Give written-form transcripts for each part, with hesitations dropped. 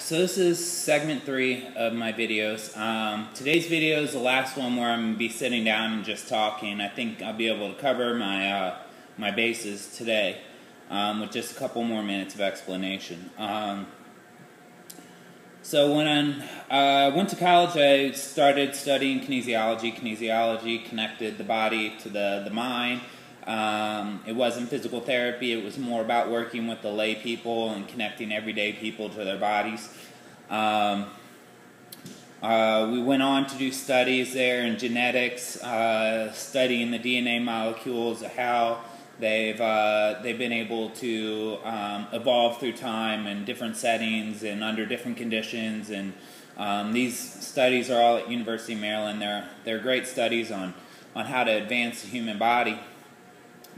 So this is segment 3 of my videos. Today's video is the last one where I'm going to be sitting down and just talking. I think I'll be able to cover my bases today with just a couple more minutes of explanation. So when I went to college, I started studying kinesiology. Kinesiology connected the body to the mind. It wasn't physical therapy, it was more about working with the lay people and connecting everyday people to their bodies. We went on to do studies there in genetics, studying the DNA molecules, how they've been able to evolve through time in different settings and under different conditions. And these studies are all at University of Maryland. They're great studies on how to advance the human body.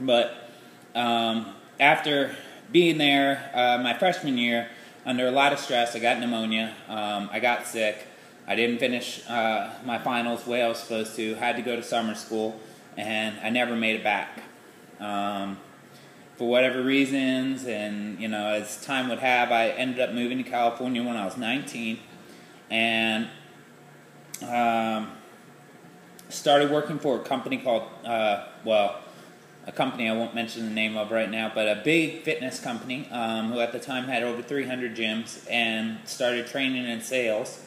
But after being there my freshman year, under a lot of stress, I got pneumonia, I got sick, I didn't finish my finals the way I was supposed to, had to go to summer school, and I never made it back. For whatever reasons, and as time would have, I ended up moving to California when I was 19, and started working for a company called, a company I won't mention the name of right now, but a big fitness company who at the time had over 300 gyms, and started training in sales.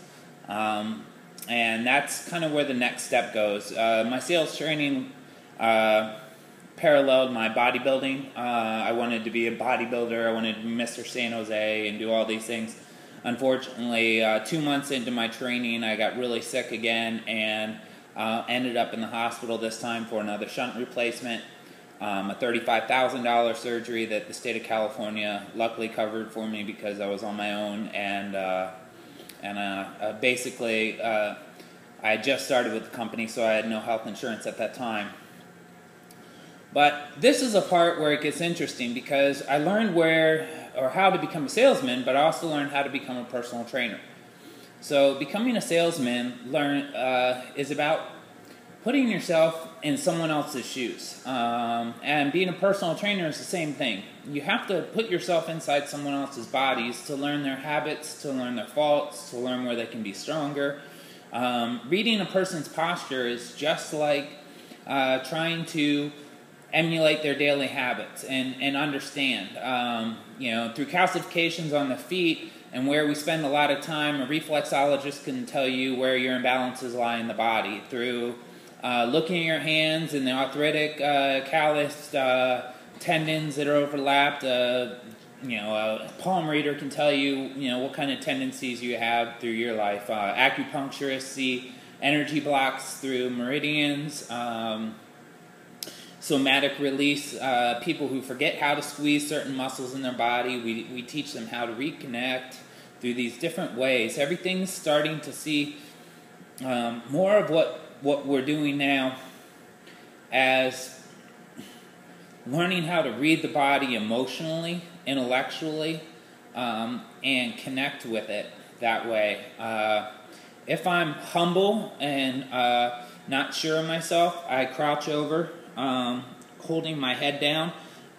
And that's kind of where the next step goes. My sales training paralleled my bodybuilding. I wanted to be a bodybuilder. I wanted to be Mr. San Jose and do all these things. Unfortunately, 2 months into my training, I got really sick again and ended up in the hospital this time for another shunt replacement. A $35,000 surgery that the state of California luckily covered for me because I was on my own, and basically I had just started with the company, so I had no health insurance at that time. But this is a part where it gets interesting because I learned how to become a salesman, but I also learned how to become a personal trainer. So becoming a salesman is about putting yourself in someone else's shoes. And being a personal trainer is the same thing. You have to put yourself inside someone else's bodies to learn their habits, to learn their faults, to learn where they can be stronger. Reading a person's posture is just like trying to emulate their daily habits and understand. Through calcifications on the feet and where we spend a lot of time, a reflexologist can tell you where your imbalances lie in the body. Through looking at your hands and the arthritic, calloused tendons that are overlapped, a palm reader can tell you, what kind of tendencies you have through your life. Acupuncturists see energy blocks through meridians. Somatic release, people who forget how to squeeze certain muscles in their body, we teach them how to reconnect through these different ways. Everything's starting to see more of what we're doing now as learning how to read the body emotionally, intellectually, and connect with it that way. If I'm humble and not sure of myself, I crouch over, holding my head down,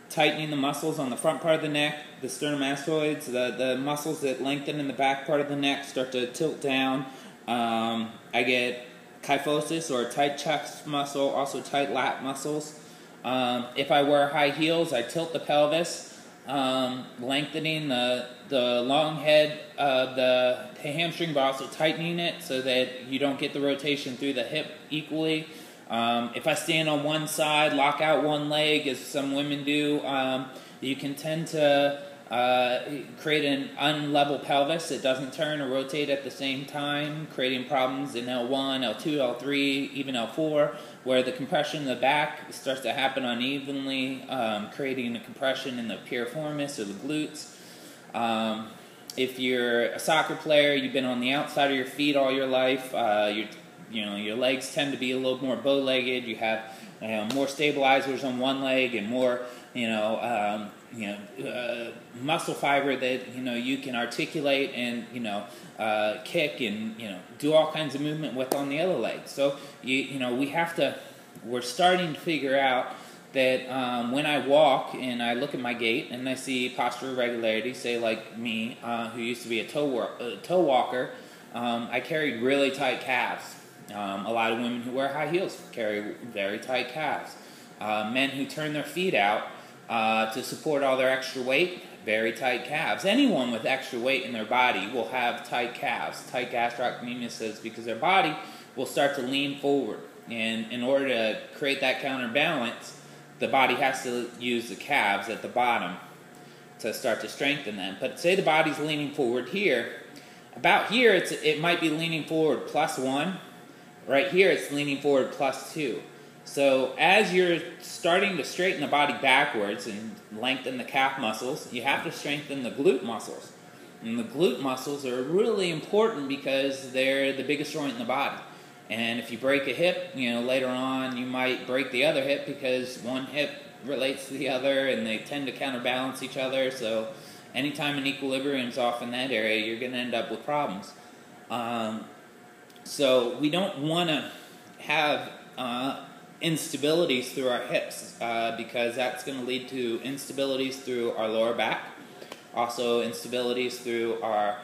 tightening the muscles on the front part of the neck, the sternomastoids, the muscles that lengthen in the back part of the neck start to tilt down. I get kyphosis, or tight chest muscle, also tight lat muscles. If I wear high heels, I tilt the pelvis, lengthening the long head of the hamstring, but also tightening it so that you don't get the rotation through the hip equally. If I stand on one side, lock out one leg, as some women do, you can tend to create an unlevel pelvis. It doesn't turn or rotate at the same time, creating problems in L1, L2, L3, even L4, where the compression in the back starts to happen unevenly, creating a compression in the piriformis or the glutes. If you're a soccer player, you've been on the outside of your feet all your life, your legs tend to be a little more bow-legged. You have more stabilizers on one leg and more muscle fiber that you can articulate and kick and do all kinds of movement with on the other leg. So we're starting to figure out that when I walk and I look at my gait and I see postural irregularity, say like me, who used to be a toe walker, I carried really tight calves. A lot of women who wear high heels carry very tight calves. Men who turn their feet out to support all their extra weight, very tight calves. Anyone with extra weight in their body will have tight calves. Tight gastrocnemius is because their body will start to lean forward. And in order to create that counterbalance, the body has to use the calves at the bottom to start to strengthen them. But say the body's leaning forward here. About here, it might be leaning forward +1. Right here, it's leaning forward +2. So as you're starting to straighten the body backwards and lengthen the calf muscles, you have to strengthen the glute muscles. And the glute muscles are really important because they're the biggest joint in the body. And if you break a hip, later on you might break the other hip because one hip relates to the other and they tend to counterbalance each other. So anytime an equilibrium's off in that area, you're going to end up with problems. So we don't want to have instabilities through our hips because that's going to lead to instabilities through our lower back. Also instabilities through our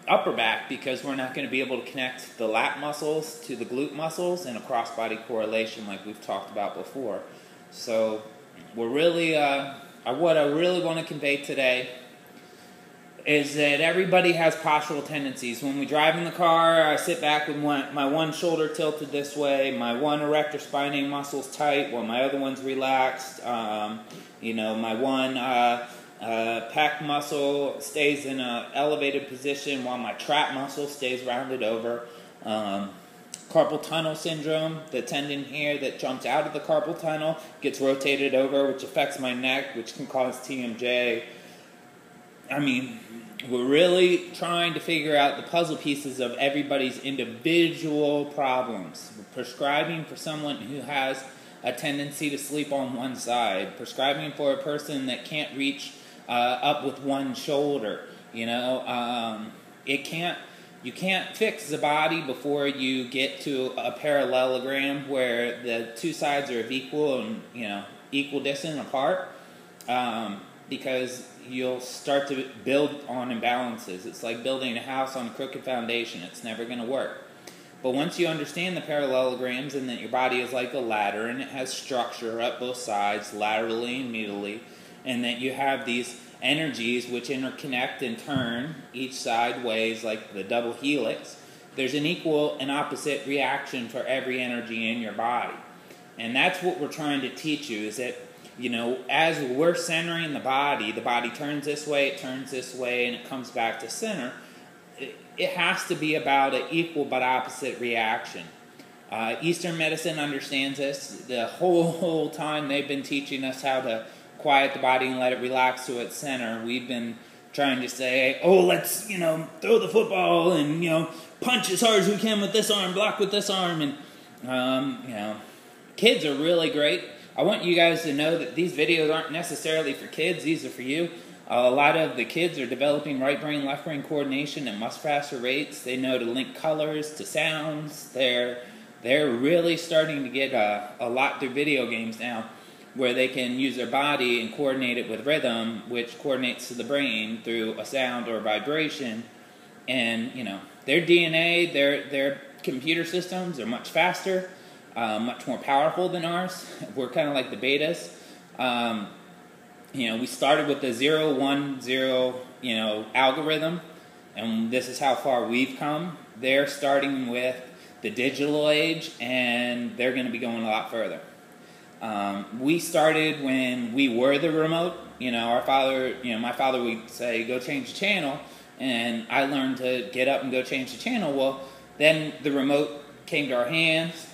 upper back because we're not going to be able to connect the lat muscles to the glute muscles in a cross-body correlation like we've talked about before. So we're really, what I really want to convey today is that everybody has postural tendencies. When we drive in the car, I sit back with my one shoulder tilted this way, my one erector spinae muscle's tight while my other one's relaxed. My one pec muscle stays in an elevated position while my trap muscle stays rounded over. Carpal tunnel syndrome, the tendon here that jumps out of the carpal tunnel gets rotated over, which affects my neck, which can cause TMJ. I mean, we're really trying to figure out the puzzle pieces of everybody's individual problems. We're prescribing for someone who has a tendency to sleep on one side, prescribing for a person that can't reach up with one shoulder. You can't fix the body before you get to a parallelogram where the two sides are of equal and equal distance apart, because you'll start to build on imbalances. It's like building a house on a crooked foundation. It's never going to work. But once you understand the parallelograms and that your body is like a ladder and it has structure up both sides, laterally and medially, and that you have these energies which interconnect and turn each sideways like the double helix, there's an equal and opposite reaction for every energy in your body. And that's what we're trying to teach you, is that as we're centering the body turns this way, and it comes back to center. It has to be about an equal but opposite reaction. Eastern medicine understands this. The whole time they've been teaching us how to quiet the body and let it relax to its center, we've been trying to say, let's, throw the football and, punch as hard as we can with this arm, block with this arm. And, kids are really great. I want you guys to know that these videos aren't necessarily for kids. These are for you. A lot of the kids are developing right brain, left brain coordination at much faster rates. They know to link colors to sounds. They're really starting to get a lot through video games now, where they can use their body and coordinate it with rhythm, which coordinates to the brain through a sound or a vibration. And, their DNA, their computer systems are much faster, much more powerful than ours. We're kind of like the betas. We started with the 0, 1, 0, algorithm, and this is how far we've come. They're starting with the digital age, and they're going to be going a lot further. We started when we were the remote. Our father, my father would say, go change the channel, and I learned to get up and go change the channel. Well, then the remote came to our hands.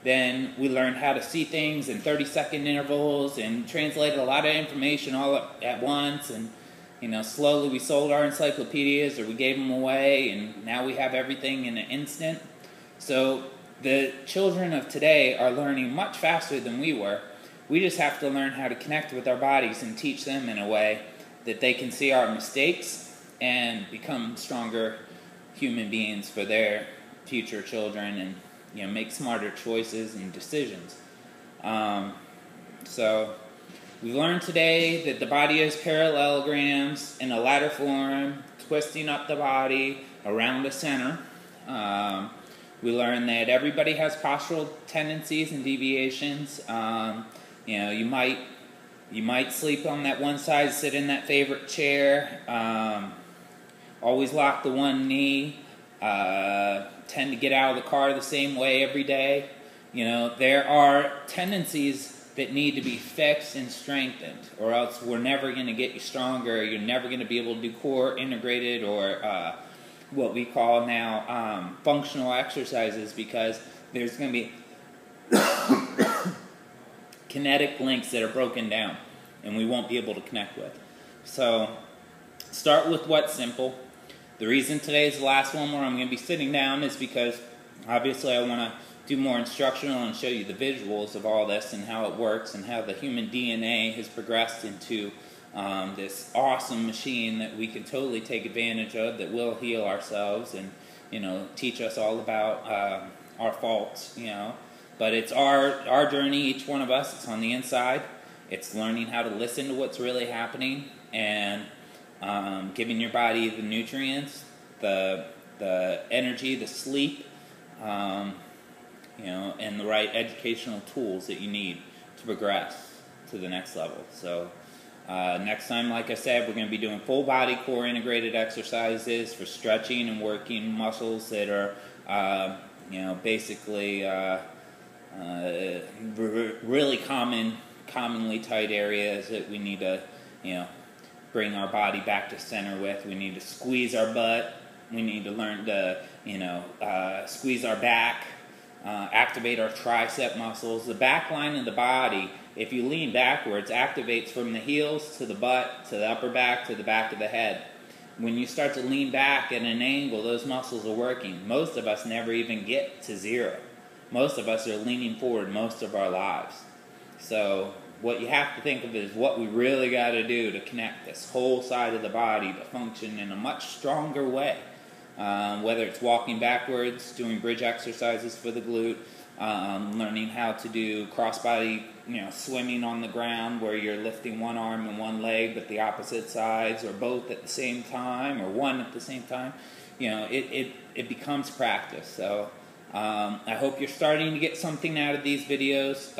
Then we learned how to see things in 30-second intervals and translated a lot of information all at once. And, slowly we sold our encyclopedias or we gave them away, and now we have everything in an instant. So the children of today are learning much faster than we were. We just have to learn how to connect with our bodies and teach them in a way that they can see our mistakes and become stronger human beings for their future children and make smarter choices and decisions. So we learned today that the body has parallelograms in a ladder form, twisting up the body around the center. We learned that everybody has postural tendencies and deviations. You might sleep on that one side, sit in that favorite chair. Always lock the one knee. Tend to get out of the car the same way every day. There are tendencies that need to be fixed and strengthened, or else we're never going to get you stronger. You're never going to be able to do core integrated or what we call now functional exercises, because there's going to be kinetic links that are broken down and we won't be able to connect with. So start with what's simple. The reason today is the last one where I'm going to be sitting down is because obviously I want to do more instructional and show you the visuals of all this and how it works and how the human DNA has progressed into this awesome machine that we can totally take advantage of, that will heal ourselves and teach us all about our faults. But it's our journey, each one of us. It's on the inside. It's learning how to listen to what's really happening and giving your body the nutrients, the energy, the sleep, and the right educational tools that you need to progress to the next level. So next time, like I said, we're going to be doing full body core integrated exercises for stretching and working muscles that are, basically really commonly tight areas that we need to, bring our body back to center with. We need to squeeze our butt. We need to learn to, squeeze our back. Activate our tricep muscles. The back line of the body, if you lean backwards, activates from the heels to the butt, to the upper back, to the back of the head. When you start to lean back at an angle, those muscles are working. Most of us never even get to zero. Most of us are leaning forward most of our lives. So what you have to think of is what we really got to do to connect this whole side of the body to function in a much stronger way. Whether it's walking backwards, doing bridge exercises for the glute, learning how to do crossbody, swimming on the ground where you're lifting one arm and one leg but the opposite sides, or both at the same time, or one at the same time. It becomes practice. So I hope you're starting to get something out of these videos,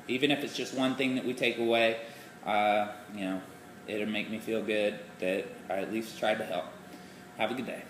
even if it's just one thing that we take away. It'll make me feel good that I at least tried to help. Have a good day.